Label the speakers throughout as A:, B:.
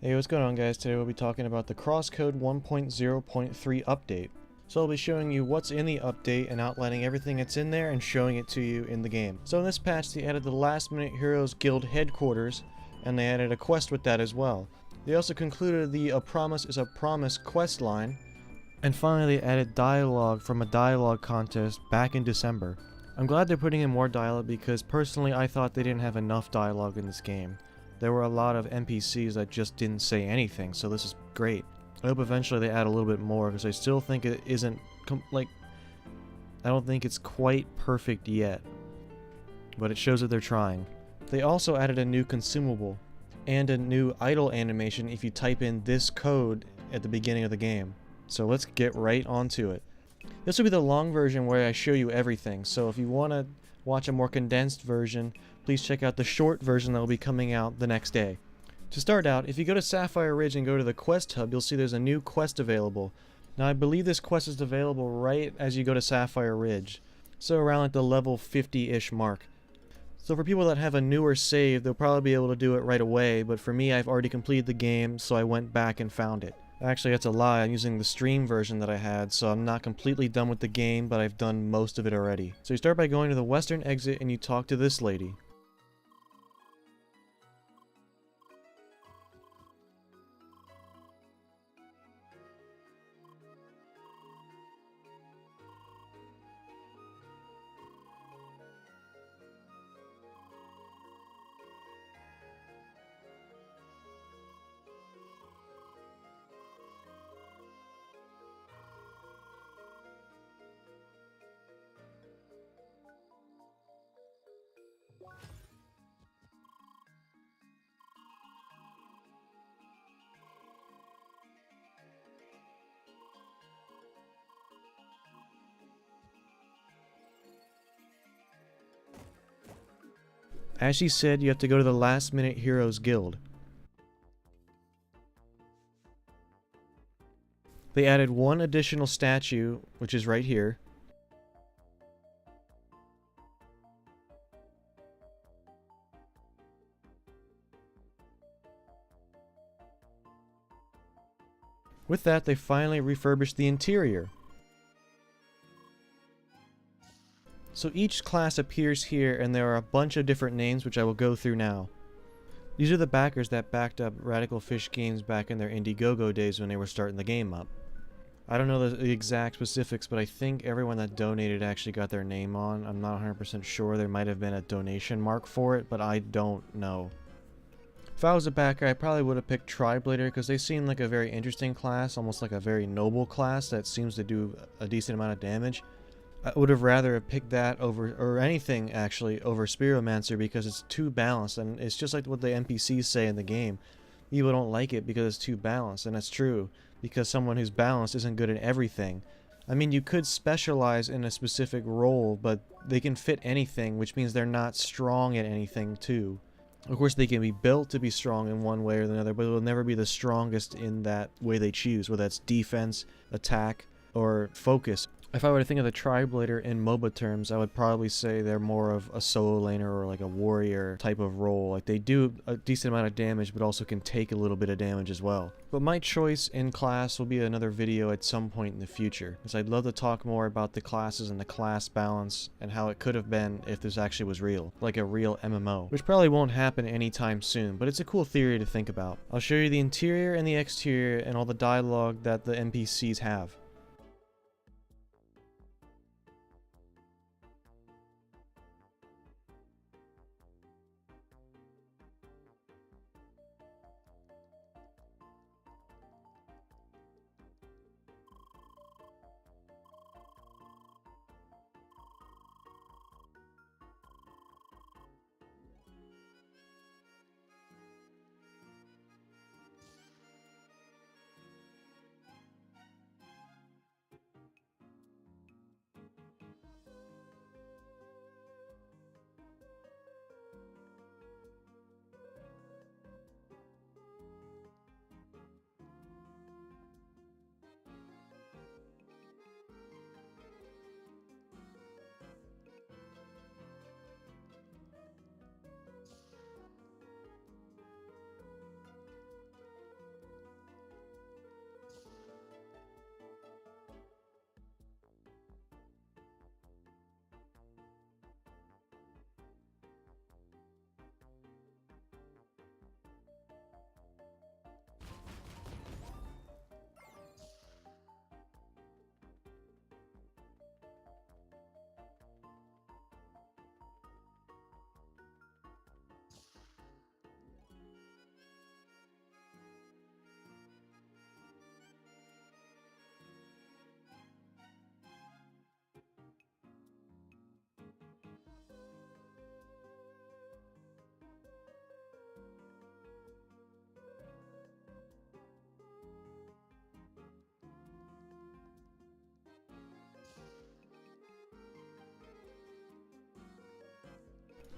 A: Hey, what's going on guys? Today we'll be talking about the Crosscode 1.0.3 update. So I'll be showing you what's in the update and outlining everything that's in there and showing it to you in the game. So in this patch they added the Last Minute Heroes Guild headquarters, and they added a quest with that as well. They also concluded the A Promise is a Promise quest line, and finally they added dialogue from a dialogue contest back in December. I'm glad they're putting in more dialogue because personally I thought they didn't have enough dialogue in this game. There were a lot of NPCs that just didn't say anything, so this is great. I hope eventually they add a little bit more, because I still think it isn't, I don't think it's quite perfect yet. But it shows that they're trying. They also added a new consumable, and a new idle animation if you type in this code at the beginning of the game. So let's get right onto it. This will be the long version where I show you everything, so if you want to watch a more condensed version, please check out the short version that will be coming out the next day. To start out, if you go to Sapphire Ridge and go to the quest hub, you'll see there's a new quest available. Now I believe this quest is available right as you go to Sapphire Ridge, so around like the level 50-ish mark. So for people that have a newer save, they'll probably be able to do it right away, but for me I've already completed the game, so I went back and found it. Actually, that's a lie. I'm using the stream version that I had, so I'm not completely done with the game, but I've done most of it already. So you start by going to the western exit and you talk to this lady. As she said, you have to go to the Last Minute Heroes Guild. They added one additional statue, which is right here. With that, they finally refurbished the interior. So each class appears here, and there are a bunch of different names which I will go through now. These are the backers that backed up Radical Fish Games back in their Indiegogo days when they were starting the game up. I don't know the exact specifics, but I think everyone that donated actually got their name on. I'm not 100% sure. There might have been a donation mark for it, but I don't know. If I was a backer, I probably would have picked Triblader because they seem like a very interesting class, almost like a very noble class that seems to do a decent amount of damage. I would have rather have picked that over, or anything actually, over Spiromancer because it's too balanced, and it's just like what the NPCs say in the game. People don't like it because it's too balanced, and that's true, because someone who's balanced isn't good at everything. I mean, you could specialize in a specific role, but they can fit anything, which means they're not strong at anything too. Of course, they can be built to be strong in one way or another, but they'll never be the strongest in that way they choose, whether that's defense, attack, or focus. If I were to think of the Triblader in MOBA terms, I would probably say they're more of a solo laner or like a warrior type of role. Like they do a decent amount of damage, but also can take a little bit of damage as well. But my choice in class will be another video at some point in the future, because I'd love to talk more about the classes and the class balance and how it could have been if this actually was real, like a real MMO, which probably won't happen anytime soon, but it's a cool theory to think about. I'll show you the interior and the exterior and all the dialogue that the NPCs have.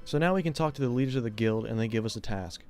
A: So now we can talk to the leaders of the guild and they give us a task.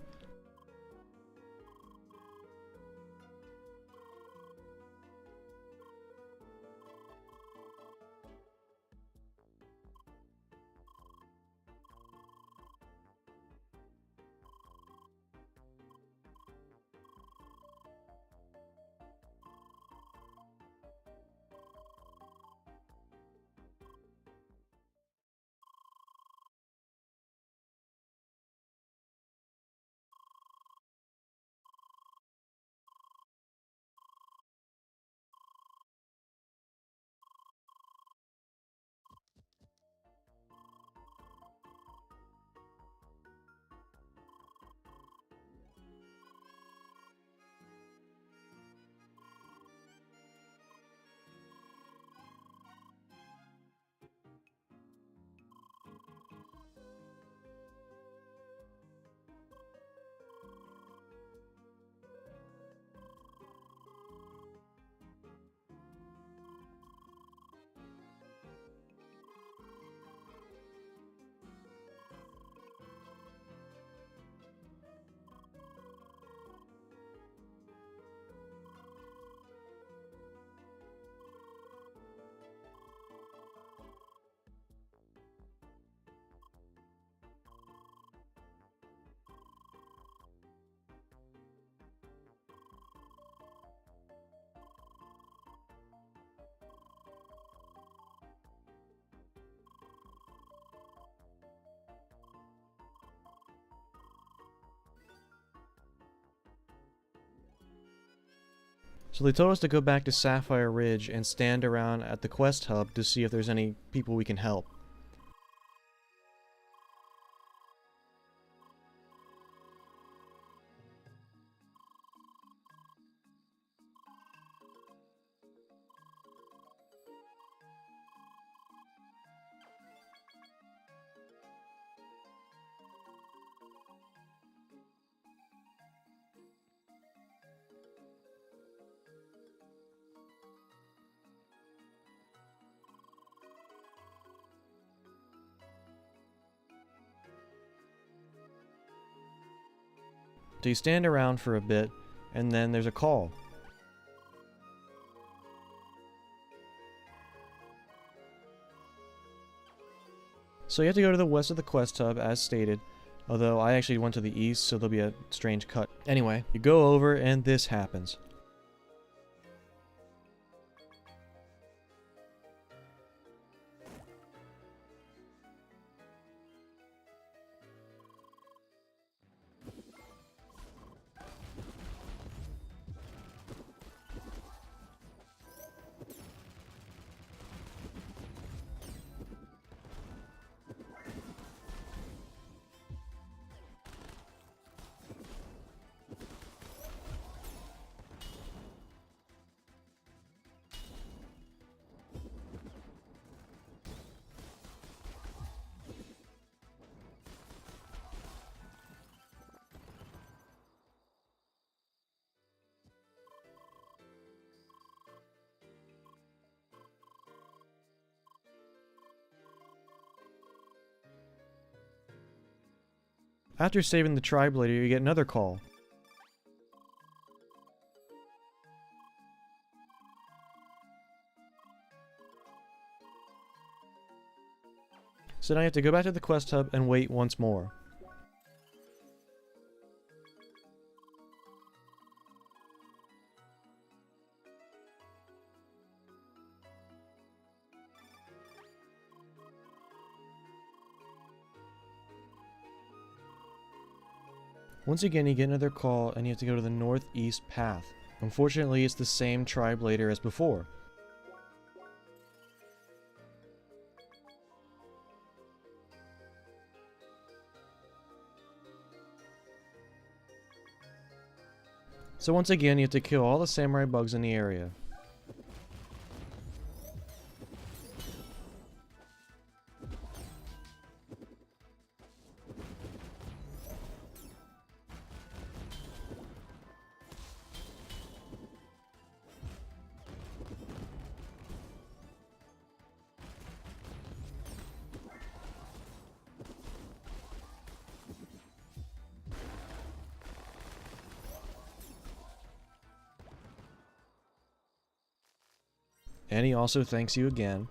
A: So they told us to go back to Sapphire Ridge and stand around at the quest hub to see if there's any people we can help. So you stand around for a bit, and then there's a call. So you have to go to the west of the quest hub, as stated, although I actually went to the east, so there'll be a strange cut. Anyway, you go over, and this happens. After saving the tribe leader, you get another call. So now you have to go back to the quest hub and wait once more. Once again, you get another call and you have to go to the northeast path. Unfortunately, it's the same tribe leader as before. So once again, you have to kill all the samurai bugs in the area. And he also thanks you again.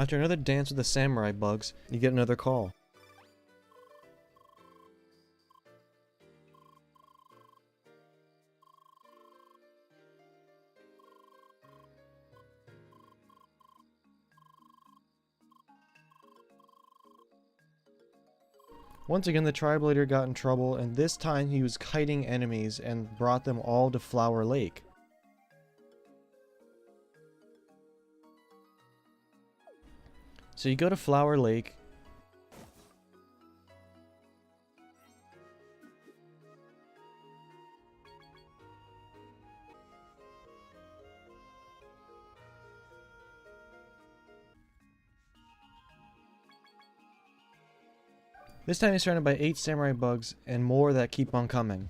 A: After another dance with the samurai bugs, you get another call. Once again, the tribe leader got in trouble, and this time he was kiting enemies and brought them all to Flower Lake. So you go to Flower Lake. This time he's surrounded by 8 samurai bugs and more that keep on coming.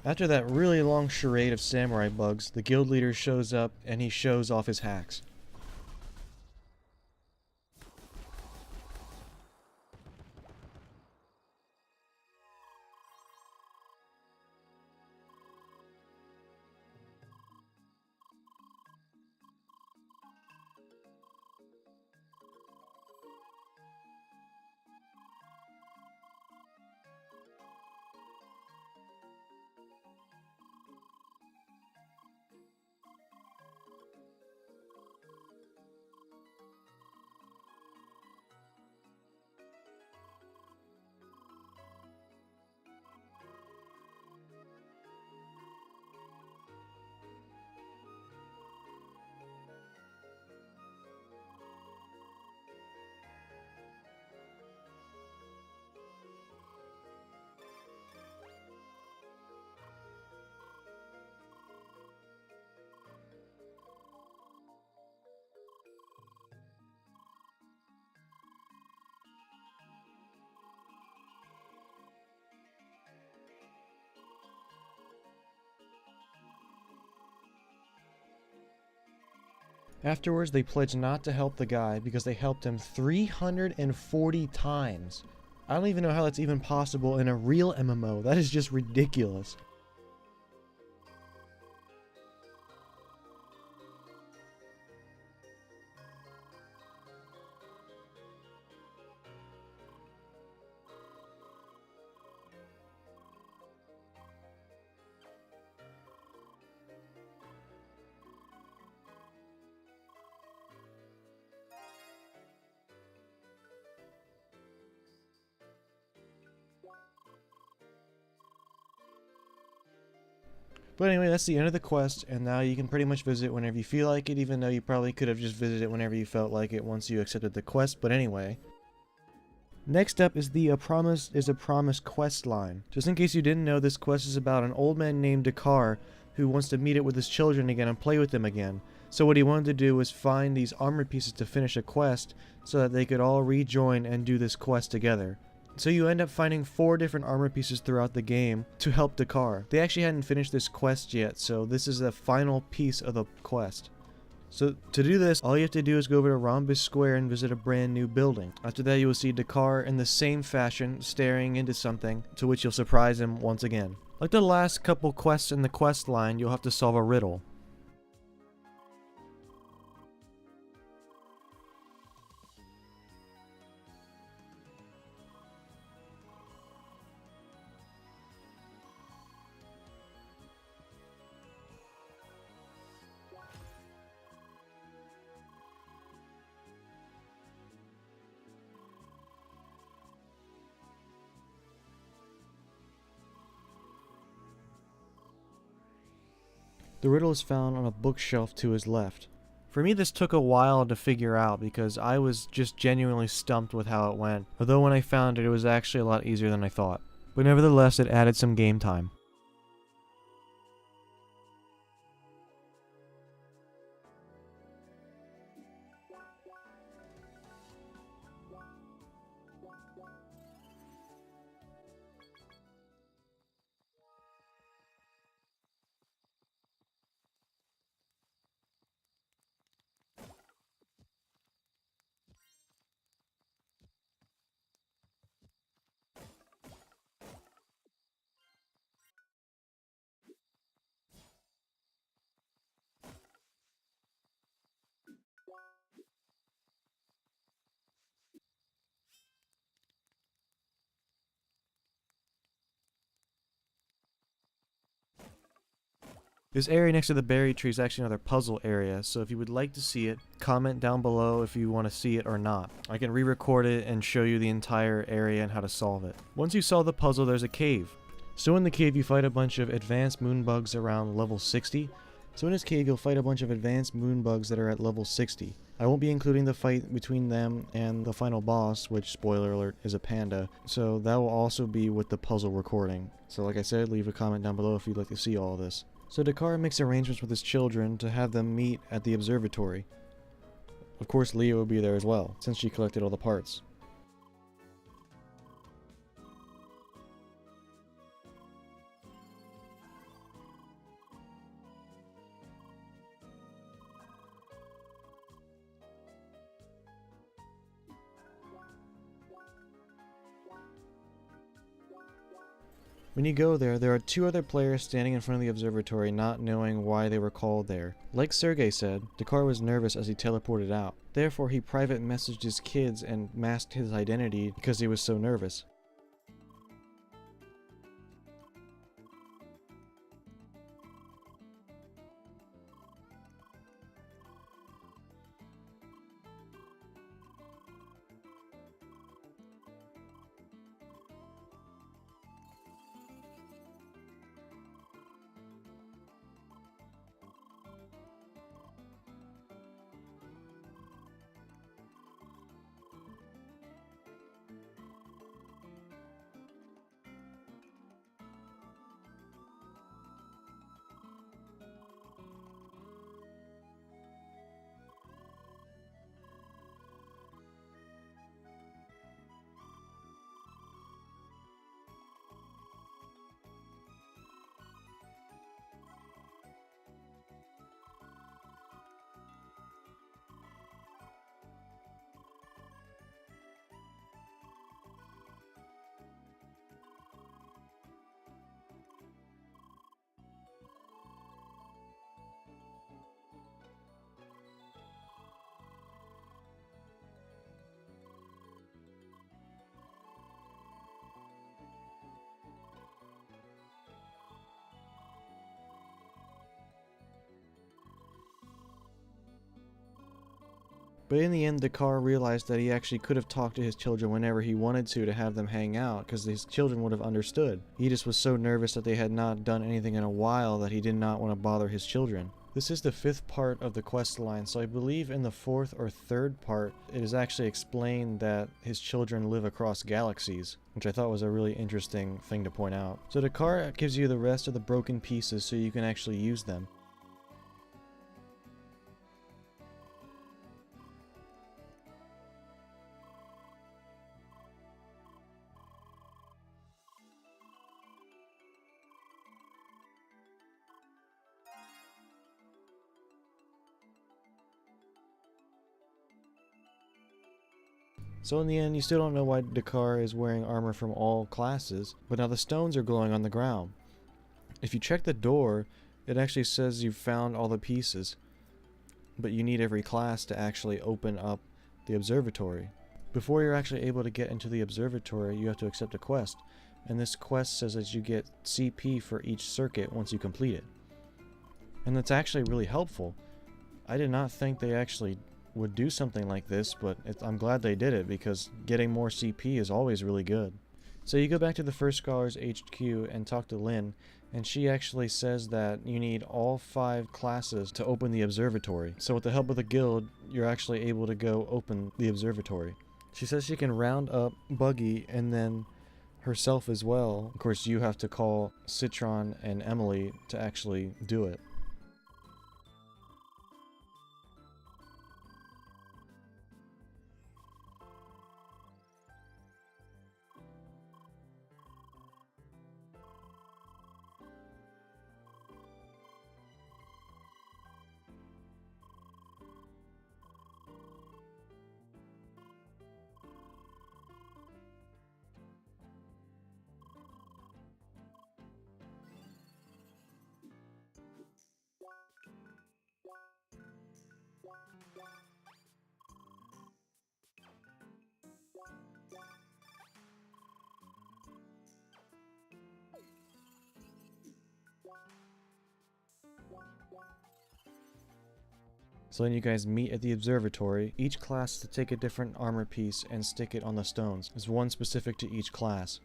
A: After that really long charade of samurai bugs, the guild leader shows up and he shows off his hacks. Afterwards, they pledged not to help the guy because they helped him 340 times. I don't even know how that's even possible in a real MMO. That is just ridiculous. But anyway, that's the end of the quest, and now you can pretty much visit whenever you feel like it, even though you probably could have just visited it whenever you felt like it once you accepted the quest, but anyway. Next up is the A Promise is a Promise quest line. Just in case you didn't know, this quest is about an old man named Dakar who wants to meet up with his children again and play with them again. So what he wanted to do was find these armor pieces to finish a quest so that they could all rejoin and do this quest together. So you end up finding 4 different armor pieces throughout the game to help Dakar. They actually hadn't finished this quest yet, so this is the final piece of the quest. So to do this, all you have to do is go over to Rhombus Square and visit a brand new building. After that, you will see Dakar in the same fashion, staring into something, to which you'll surprise him once again. Like the last couple quests in the quest line, you'll have to solve a riddle. The riddle is found on a bookshelf to his left. For me, this took a while to figure out because I was just genuinely stumped with how it went, although when I found it, it was actually a lot easier than I thought. But nevertheless, it added some game time. This area next to the berry tree is actually another puzzle area, so if you would like to see it, comment down below if you want to see it or not. I can re-record it and show you the entire area and how to solve it. Once you solve the puzzle, there's a cave. So in the cave you fight a bunch of advanced moonbugs around level 60. So in this cave you'll fight a bunch of advanced moonbugs that are at level 60. I won't be including the fight between them and the final boss, which, spoiler alert, is a panda, so that will also be with the puzzle recording. So like I said, leave a comment down below if you'd like to see all of this. So Dakar makes arrangements with his children to have them meet at the observatory. Of course Leah will be there as well, since she collected all the parts. When you go there are two other players standing in front of the observatory not knowing why they were called there. Like Sergey said, Dakar was nervous as he teleported out. Therefore he private messaged his kids and masked his identity because he was so nervous. But in the end, Dakar realized that he actually could have talked to his children whenever he wanted to have them hang out, because his children would have understood. He just was so nervous that they had not done anything in a while that he did not want to bother his children. This is the 5th part of the quest line, so I believe in the 4th or 3rd part, it is actually explained that his children live across galaxies, which I thought was a really interesting thing to point out. So Dakar gives you the rest of the broken pieces so you can actually use them. So in the end, you still don't know why Dakar is wearing armor from all classes, but now the stones are glowing on the ground. If you check the door, it actually says you've found all the pieces, but you need every class to actually open up the observatory. Before you're actually able to get into the observatory, you have to accept a quest, and this quest says that you get CP for each circuit once you complete it. And that's actually really helpful. I did not think they actually would do something like this, but I'm glad they did it because getting more CP is always really good. So you go back to the First Scholars HQ and talk to Lynn, and she actually says that you need all 5 classes to open the observatory. So with the help of the guild, you're actually able to go open the observatory. She says she can round up Buggy and then herself as well. Of course, you have to call Citron and Emily to actually do it. So then you guys meet at the observatory. Each class to take a different armor piece and stick it on the stones. There's one specific to each class.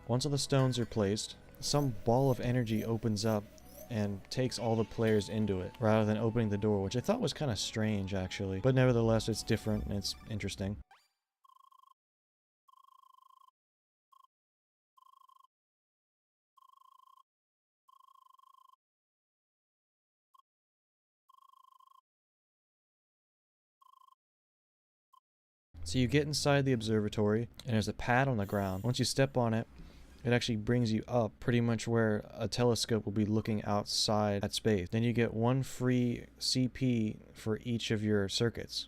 A: Once all the stones are placed, some ball of energy opens up and takes all the players into it, rather than opening the door, which I thought was kind of strange actually. But nevertheless, it's different and it's interesting. So you get inside the observatory, and there's a pad on the ground. Once you step on it, it actually brings you up pretty much where a telescope will be looking outside at space. Then you get 1 free CP for each of your circuits.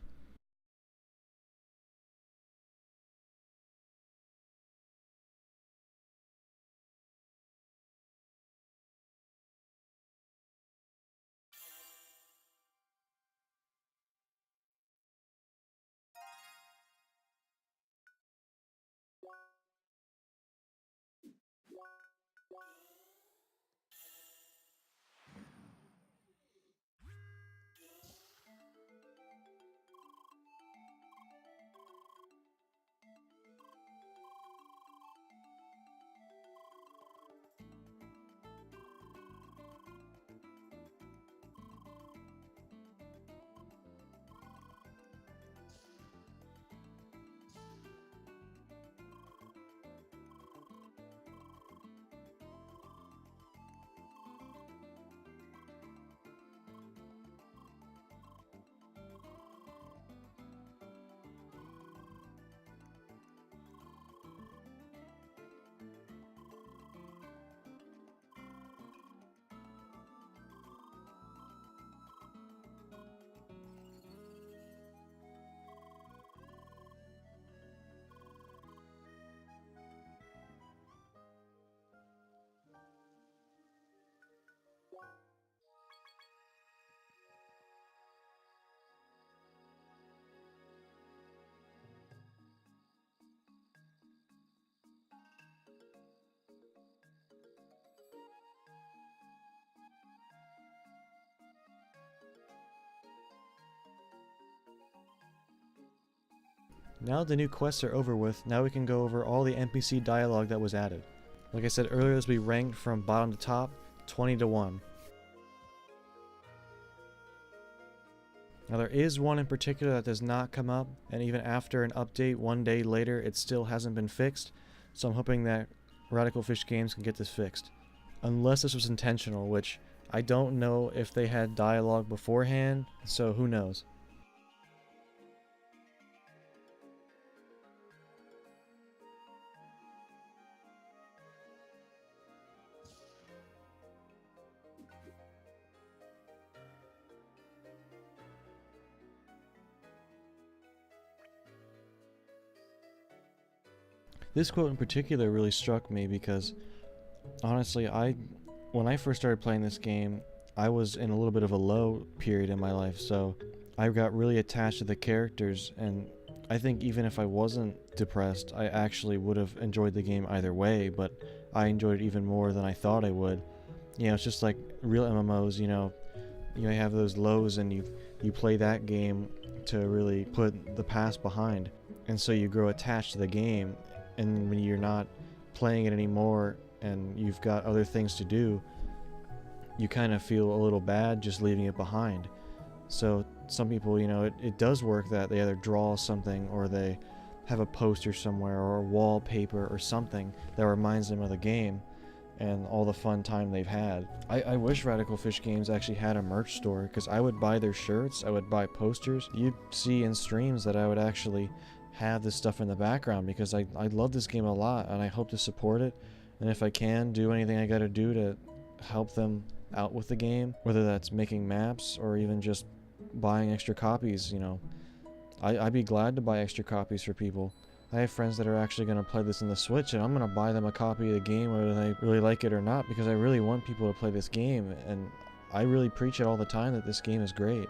A: Now the new quests are over with, now we can go over all the NPC dialogue that was added. Like I said earlier, this will be ranked from bottom to top, 20 to 1. Now there is one in particular that does not come up, and even after an update 1 day later, it still hasn't been fixed. So I'm hoping that Radical Fish Games can get this fixed. Unless this was intentional, which I don't know if they had dialogue beforehand, so who knows. This quote in particular really struck me because, honestly, when I first started playing this game, I was in a little bit of a low period in my life, so I got really attached to the characters, and I think even if I wasn't depressed, I actually would have enjoyed the game either way, but I enjoyed it even more than I thought I would. You know, it's just like real MMOs, you know, you have those lows and you play that game to really put the past behind, and so you grow attached to the game, and when you're not playing it anymore and you've got other things to do, you kind of feel a little bad just leaving it behind. So some people, you know, it does work that they either draw something or they have a poster somewhere or a wallpaper or something that reminds them of the game and all the fun time they've had. I wish Radical Fish Games actually had a merch store, because I would buy their shirts, I would buy posters. You'd see in streams that I would actually have this stuff in the background, because I love this game a lot and I hope to support it, and if I can do anything I gotta do to help them out with the game, whether that's making maps or even just buying extra copies, you know, I'd be glad to buy extra copies for people. I have friends that are actually going to play this in the Switch, and I'm going to buy them a copy of the game whether they really like it or not, because I really want people to play this game, and I really preach it all the time that this game is great,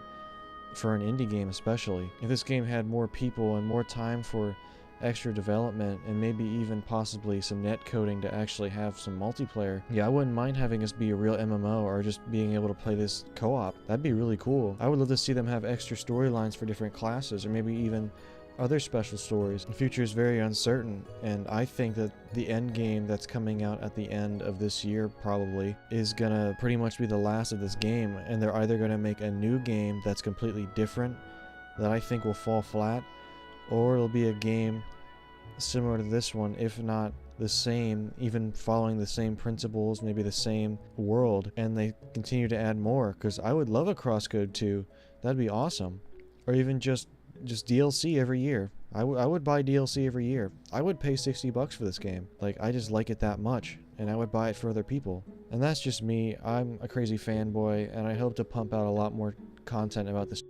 A: for an indie game especially. If this game had more people and more time for extra development and maybe even possibly some net coding to actually have some multiplayer, yeah, I wouldn't mind having this be a real MMO or just being able to play this co-op. That'd be really cool. I would love to see them have extra storylines for different classes, or maybe even other special stories. The future is very uncertain, and I think that the end game that's coming out at the end of this year probably is gonna pretty much be the last of this game, and they're either gonna make a new game that's completely different that I think will fall flat, or it'll be a game similar to this one, if not the same, even following the same principles, maybe the same world, and they continue to add more, because I would love a Crosscode 2. That'd be awesome. Or even just DLC every year. I would buy DLC every year. I would pay $60 for this game. Like, I just like it that much, and I would buy it for other people. And that's just me. I'm a crazy fanboy, and I hope to pump out a lot more content about this.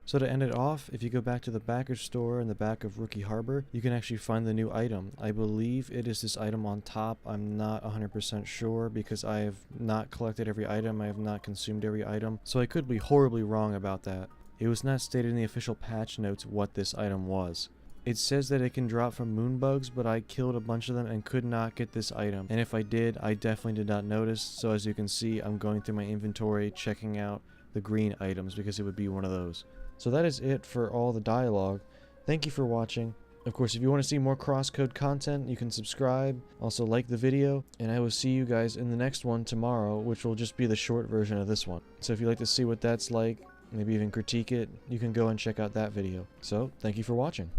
A: So to end it off, if you go back to the Backer store in the back of Rookie Harbor, you can actually find the new item. I believe it is this item on top. I'm not 100% sure because I have not collected every item. I have not consumed every item. So I could be horribly wrong about that. It was not stated in the official patch notes what this item was. It says that it can drop from moonbugs, but I killed a bunch of them and could not get this item. And if I did, I definitely did not notice. So as you can see, I'm going through my inventory, checking out the green items because it would be one of those. So that is it for all the dialogue. Thank you for watching. Of course, if you want to see more Crosscode content, you can subscribe. Also like the video, and I will see you guys in the next one tomorrow, which will just be the short version of this one. So if you'd like to see what that's like, maybe even critique it, you can go and check out that video. So, thank you for watching.